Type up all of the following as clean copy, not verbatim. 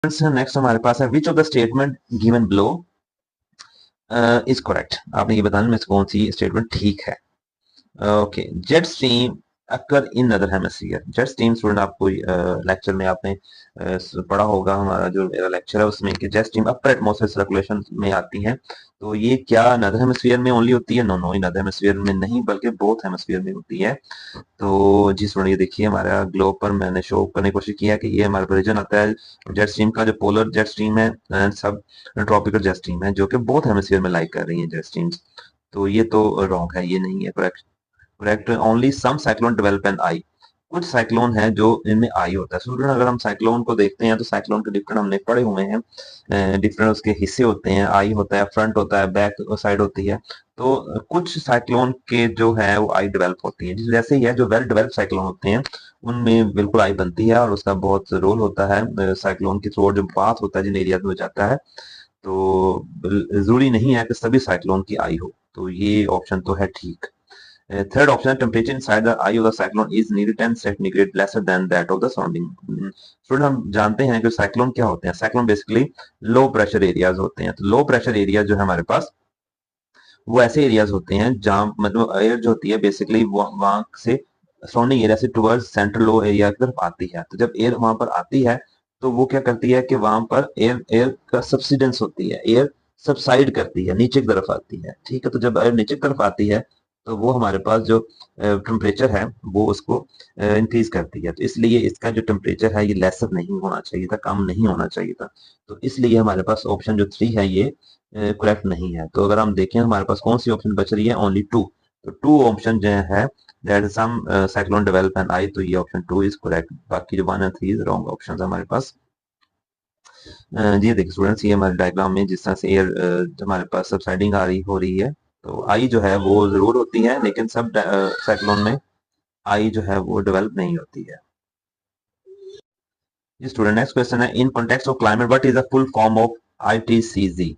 Next हमारे पास है विच of the statement given below is correct. आपने ये बताना में से कौन सी स्टेटमेंट ठीक है। Okay, jet stream occur in other hemisphere. Jet stream student आपको लेक्चर में आपने पढ़ा होगा, हमारा जो मेरा लेक्चर है उसमें कि jet stream upper atmosphere circulation में आती है। तो ये क्या नदर हेमिस्फीयर में ओनली होती है? नो नो, नदर हेमिस्फीयर में नहीं बल्कि बोथ हेमिस्फीयर में होती है। तो जी स्टूडेंट, ये देखिए हमारा ग्लोब पर मैंने शो करने की कोशिश किया कि ये हमारा रीजन आता है जेट स्ट्रीम का, जो पोलर जेट स्ट्रीम है एंड सब ट्रॉपिकल जेट स्ट्रीम है, जो कि बोथ हेमिस्फीयर में लाइक कर रही है जेट स्ट्रीम्स। तो ये तो रॉन्ग है, ये नहीं है correct. Correct, only some cyclone develop an eye. कुछ साइक्लोन है जो इनमें आई होता है। स्टूडेंट अगर हम साइक्लोन को देखते हैं तो साइक्लोन के डिफरेंट हमने पढ़े हुए हैं, डिफरेंट उसके हिस्से होते हैं, आई होता है, फ्रंट होता है, बैक साइड होती है। तो कुछ साइक्लोन के जो है वो आई डेवलप होती है, जैसे ही है जो वेल डेवलप साइक्लोन होते हैं उनमें बिल्कुल आई बनती है और उसका बहुत रोल होता है। साइक्लोन की थ्रू जो पाथ होता है जिन एरिया में हो जाता है, तो जरूरी नहीं है कि सभी साइक्लोन की आई हो। तो ये ऑप्शन तो है ठीक। Third option, temperature inside the I of the cyclone is near 10 centigrade lesser than that of the surrounding. Student हम जानते हैं कि साइक्लोन क्या होते हैं। Cyclone basically low pressure areas होते हैं। तो लो प्रेशर एरिया जो है हमारे पास वो ऐसे एरियाज होते हैं जहां मतलब एयर जो होती है बेसिकली वहां से सराउंडिंग एरिया से टुवर्ड्स सेंट्रल लो एरिया की तरफ आती है। तो जब एयर वहां पर आती है तो वो क्या करती है कि वहां पर एयर एयर का सब्सिडेंस होती है, एयर सबसाइड करती है, नीचे की तरफ आती है। ठीक है, तो जब एयर नीचे की तरफ आती है तो वो हमारे पास जो टेम्परेचर है वो उसको इंक्रीज करती है। तो इसलिए इसका जो टेम्परेचर है ये लेसर नहीं होना चाहिए था, कम नहीं होना चाहिए था। तो इसलिए हमारे पास ऑप्शन जो 3 है ये करेक्ट नहीं है। तो अगर हम देखें हमारे पास कौन सी ऑप्शन बच रही है, ओनली 2। तो 2 ऑप्शन जो है that is some cyclone develop and eye, तो ये ऑप्शन 2 इज करेक्ट। बाकी जो 1 एंड 3 इज रॉन्ग ऑप्शन है हमारे पास। जी देखिए स्टूडेंट्स, ये हमारे डायग्राम में जिस तरह से एयर हमारे पास सबसाइडिंग आ रही हो रही है, तो आई जो है वो जरूर होती है, लेकिन सब साइक्लोन में आई जो है वो डेवलप नहीं होती है। जी स्टूडेंट, नेक्स्ट क्वेश्चन है in context of climate what is the full form of ITCG.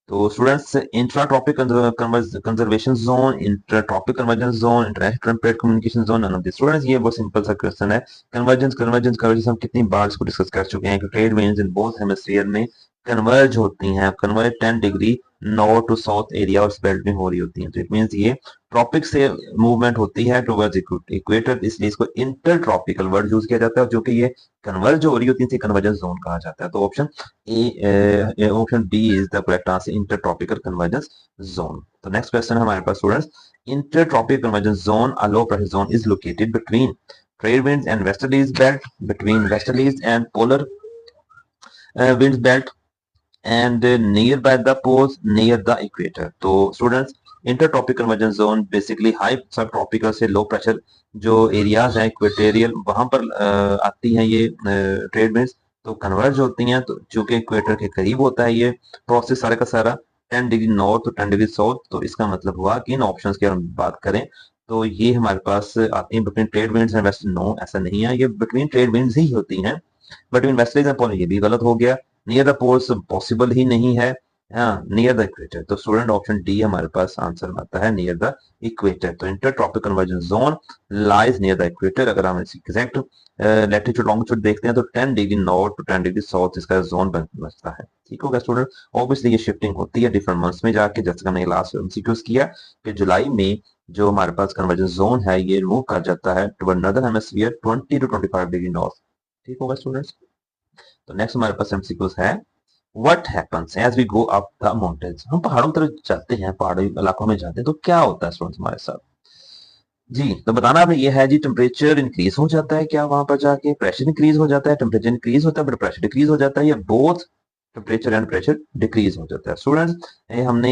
तो students, intra tropic conservation zone, inter tropic convergence zone, international temperate communication zone, none of this. Students ये बहुत simple सा question है। Convergence convergence convergence हम कितनी बार इसको discuss कर चुके हैं कि trade winds in both hemisphere में कन्वर्ज होती हैं। Converge 10 degree north to south area और बेल्ट में हो रही होती हैं। तो इट मींस ये ट्रॉपिक से मूवमेंट होती है टुवर्ड्स इक्वेटर, इसलिए इसको इंटर ट्रॉपिकल वर्ड यूज किया जाता है, जो कि ये कन्वर्ज हो रही होती है, कन्वर्जेंस जोन कहा जाता है। तो option A, option B is the correct answer, inter tropical convergence zone. तो नेक्स्ट क्वेश्चन हमारे पास students, inter tropical convergence zone a low pressure zone is located between trade winds and westerlies belt, between westerlies and polar winds belt and near by the poles near the equator। तो students, inter tropic convergence zone basically high sub tropical से low pressure जो areas हैं equatorial वहां पर आती हैं ये trade winds, तो कन्वर्ज होती हैं। तो चूंकि इक्वेटर के करीब होता है ये प्रोसेस सारा का सारा 10 डिग्री नॉर्थ तो 10 डिग्री साउथ, तो इसका मतलब हुआ कि इन ऑप्शंस की हम बात करें तो ये हमारे पास आती है between trade winds and west. No, ऐसा नहीं है, ये बिटवीन ट्रेड विंड्स ही होती हैं। बिटवीन वेस्टर्लीज एंड पोल ये भी गलत हो गया। नियर द पोल्स पॉसिबल ही नहीं है। हाँ, नियर द इक्वेटर। तो स्टूडेंट ऑप्शन डी हमारे पास आंसर आता है, नियर द इक्वेटर। तो inter tropic convergence zone lies near the equator. अगर हम इसकी एग्जैक्ट लैटिट्यूड लॉन्गिट्यूड देखते हैं तो 10 degree north to 10 degree south इसका जोन बचता है। ठीक होगा स्टूडेंट। ऑब्वियसली ये शिफ्टिंग होती है डिफरेंट मंथ्स में जाके, जैसे हमने लास्ट एमसीक्यूज किया कि जुलाई में जो हमारे पास कन्वर्जेंस जोन है ये मूव कर जाता है toward northern hemisphere 20 to 25 degree north. ठीक होगा स्टूडेंट्स। तो नेक्स्ट हमारे पास एमसीक्यूज है, what happens as we go up the mountains. हम पहाड़ों की तरफ जाते हैं, पहाड़ी इलाकों में जाते हैं, तो क्या होता है स्टूडेंट्स हमारे साथ। जी तो बताना आपने ये है जी, टेम्परेचर इंक्रीज हो जाता है क्या, वहां पर जाके प्रेशर इंक्रीज हो जाता है, टेम्परेचर इंक्रीज होता है बट प्रेशर डिक्रीज हो जाता है, या both temperature and pressure decrease हो जाता है। स्टूडेंट्स ये हमने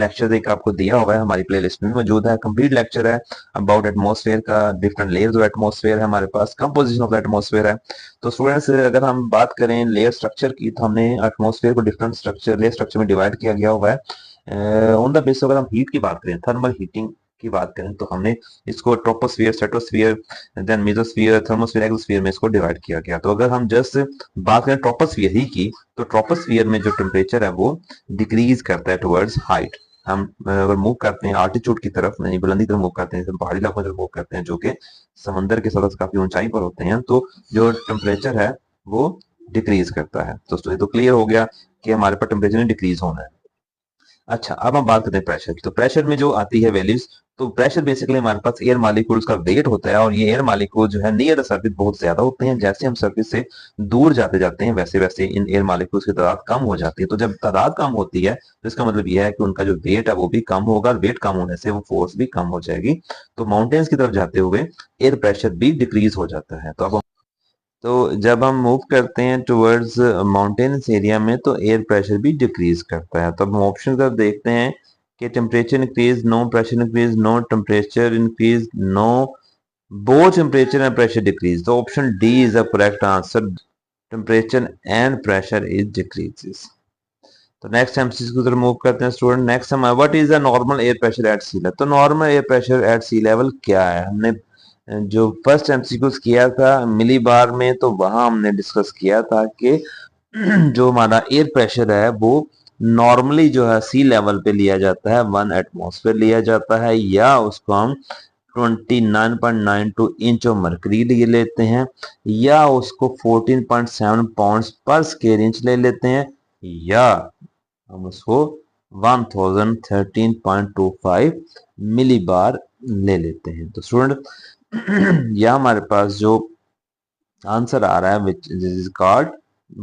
लेक्चर एक आपको दिया हुआ है, हमारी प्लेलिस्ट में मौजूद है, कंप्लीट लेक्चर है अबाउट एटमॉस्फेयर का, डिफरेंट लेयर्स ऑफ एटमॉस्फेयर है हमारे पास, कंपोजिशन ऑफ एटमॉस्फेयर है। तो स्टूडेंट्स अगर हम बात करें लेयर स्ट्रक्चर की, तो हमने एटमॉस्फेयर को डिफरेंट स्ट्रक्चर लेयर स्ट्रक्चर में डिवाइड किया गया हुआ है। ऑन द बेसिस अगर हम हीट की बात करें, थर्मल हीटिंग की बात करें, तो हमने इसको troposphere, stratosphere, then mesosphere, thermosphere, exosphere में इसको डिवाइड किया गया। तो अगर हम जस्ट बात करें ट्रोपोस्फियर ही की, तो ट्रोपोस्फियर में जो टेम्परेचर है वो डिक्रीज करता है टुवर्ड्स हाइट। हम अगर मूव करते हैं आल्टीट्यूड की तरफ, यानी बुलंदी तरफ मूव करते हैं, पहाड़ी इलाकों में मूव करते हैं जो कि समंदर के सतह से काफी ऊंचाई पर होते हैं, तो जो टेम्परेचर है वो डिक्रीज करता है। तो ये तो क्लियर हो गया कि हमारे पास टेम्परेचर डिक्रीज होना है। अच्छा, अब हम बात करते हैं प्रेशर की। तो प्रेशर में जो आती है वैल्यूज, तो प्रेशर बेसिकली हमारे पास एयर मालिक्यूल्स का वेट होता है, और ये एयर मालिक्यूल जो है नियर द सर्फेस बहुत ज्यादा होते हैं। जैसे हम सर्फेस से दूर जाते जाते हैं वैसे वैसे इन एयर मालिक्यूल्स की तादाद कम हो जाती है। तो जब तादाद कम होती है तो इसका मतलब यह है कि उनका जो वेट है वो भी कम होगा, और वेट कम होने से वो फोर्स भी कम हो जाएगी। तो माउंटेन्स की तरफ जाते हुए एयर प्रेशर भी डिक्रीज हो जाता है। तो जब हम मूव करते हैं टुवर्ड्स माउंटेनस एरिया में तो एयर प्रेशर भी डिक्रीज करता है। तो अब हम ऑप्शन तरफ देखते हैं कि temperature increase, no pressure increase, no temperature increase, no both temperature and pressure decrease. तो option D is the correct answer, temperature and pressure is decreases. तो नेक्स्ट हम इसकी तरफ मूव करते हैं स्टूडेंट। नेक्स्ट हम what is the normal air pressure at sea level. तो normal air pressure at sea level क्या है, हमने जो फर्स्ट एमसीक्यूज किया था मिली बार में, तो वहां हमने डिस्कस किया था कि जो हमारा एयर प्रेशर है वो नॉर्मली जो है सी लेवल पे लिया जाता है, 1 एटमॉस्फेयर लिया जाता है, या उसको हम 29.92 इंच ऑफ मरकरी ले लेते हैं, या उसको 14.7 पाउंड्स पर स्क्वायर इंच ले लेते हैं, या हम उसको 1013.25 मिली बार ले लेते हैं। तो स्टूडेंट यह हमारे पास जो आंसर आ रहा है विच इज कॉल्ड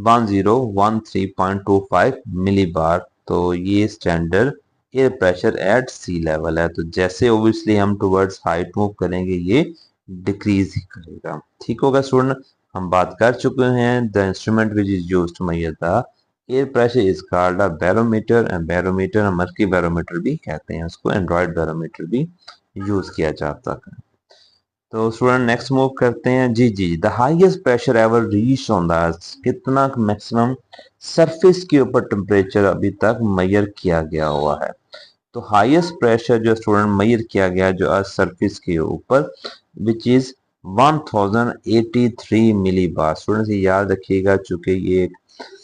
1013.25 मिली बार। तो ये standard air pressure at sea level है। तो जैसे ओब्वियसली हम टुवर्ड्स हाइट मूव करेंगे ये डिक्रीज ही करेगा। ठीक होगा स्टूडेंट। हम बात कर चुके हैं the instrument which is used to measure the air pressure is called a barometer, and barometer हम मर्की बैरोमीटर भी कहते हैं उसको, एंड्रॉइड बैरोमीटर भी यूज किया जाता है। तो स्टूडेंट नेक्स्ट मूव करते हैं। जी जी, the highest pressure ever reach on the earth, कितना मैक्सिमम सरफेस के ऊपर टेम्परेचर अभी तक मेजर किया गया हुआ है। तो हाईएस्ट प्रेशर जो स्टूडेंट मेजर किया गया जो अर्थ सरफेस के ऊपर which is 1083 milli bar. Students ये याद रखिएगा, चूंकि ये एक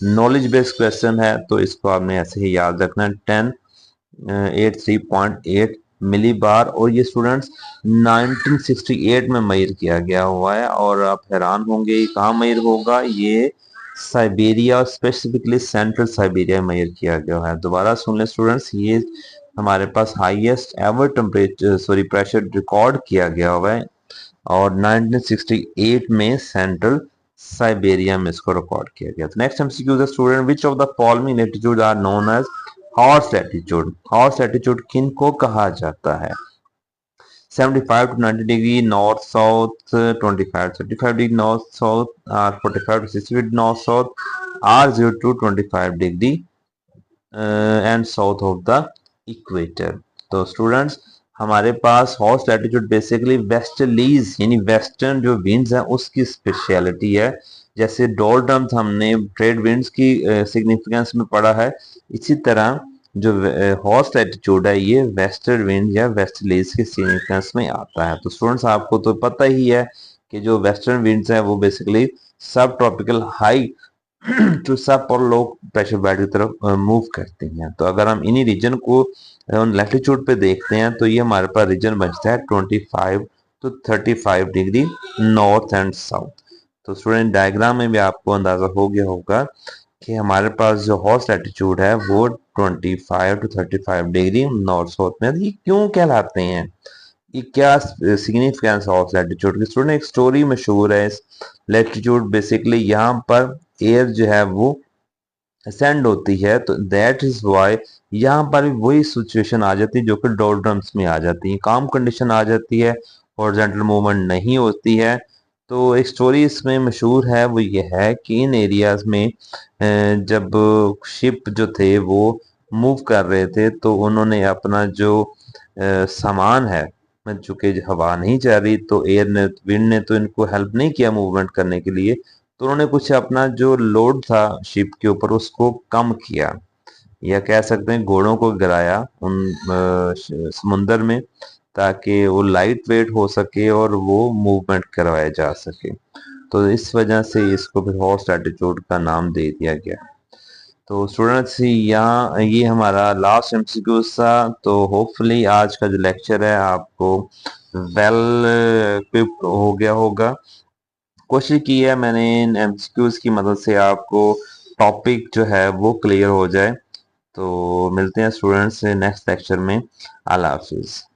नॉलेज बेस्ड क्वेश्चन है तो इसको आपने ऐसे ही याद रखना है, 1083.8 मिली बार। और ये स्टूडेंट्स 1968 में मेजर किया गया हुआ है। और आप हैरान होंगे ये कहाँ मेजर होगा, ये साइबेरिया, स्पेसिफिकली सेंट्रल साइबेरिया में मेजर किया गया है। दोबारा सुन लें स्टूडेंट्स, ये हमारे पास highest ever temperature pressure record किया गया हुआ है, और 1968 में सेंट्रल साइबेरिया में इसको रिकॉर्ड किया गया। तो next MCQ the student which of the following latitude are known as horse latitude. Horse latitude किन को कहा जाता है? 75 to 90 degree north south, 25 35 degree north south, 45 to 60 degree north south, or 0 to 25 degree and south of the equator. तो students हमारे पास horse latitude basically westerlies यानी western जो winds हैं उसकी स्पेशलिटी है। जैसे डोलड्रम्स हमने ट्रेड विंड्स की सिग्निफिकेंस में पढ़ा है, इसी तरह जो हॉर्स लैटिट्यूड है ये वेस्टर्न विंड या वेस्टर्लीज की सिग्निफिकेंस में आता है। तो स्टूडेंट्स आपको तो पता ही है कि जो वेस्टर्न विंड्स हैं वो बेसिकली सब ट्रॉपिकल हाई टू सब और लो प्रेशर बेल्ट की तरफ मूव करती हैं। तो अगर हम इन्हीं रीजन को लैटिट्यूड पे देखते हैं तो ये हमारे पास रीजन बचता है 25 to 35 degree north and south. तो स्टूडेंट डायग्राम में भी आपको अंदाजा हो गया होगा कि हमारे पास जो हॉर्स लैटिट्यूड है वो 25 to 35 डिग्री नॉर्थ साउथ में। ये क्यों कहलाते हैं, ये क्या सिग्निफिकेंस ऑफ लैटिट्यूड की? स्टूडेंट एक स्टोरी मशहूर है इस लैटिट्यूड, बेसिकली यहाँ पर एयर जो है वो असेंड होती है, तो दैट इज वाई यहाँ पर भी वही सिचुएशन आ जाती है जो कि डोलड्रम्स में आ जाती है, काम कंडीशन आ जाती है, हॉरिजॉन्टल मूवमेंट नहीं होती है। तो एक स्टोरी इसमें मशहूर है, वो ये है कि इन एरियाज में जब शिप जो थे वो मूव कर रहे थे तो उन्होंने अपना जो सामान है, चूंकि हवा नहीं चल रही तो एयर ने विंड ने तो इनको हेल्प नहीं किया मूवमेंट करने के लिए, तो उन्होंने कुछ अपना जो लोड था शिप के ऊपर उसको कम किया, या कह सकते हैं घोड़ों को गिराया उन समुंदर में, ताकि वो लाइट वेट हो सके और वो मूवमेंट करवाया जा सके। तो इस वजह से इसको फिर हॉर्स लैटिट्यूड का नाम दे दिया गया। तो स्टूडेंट्स यहाँ ये हमारा लास्ट एमसीक्यू था। तो होपफुली आज का जो लेक्चर है आपको वेल इक्विप्ड हो गया होगा। कोशिश की है मैंने इन एमसीक्यूज की मदद से आपको टॉपिक जो है वो क्लियर हो जाए। तो मिलते हैं स्टूडेंट्स नेक्स्ट लेक्चर में। अल्लाह हाफिज।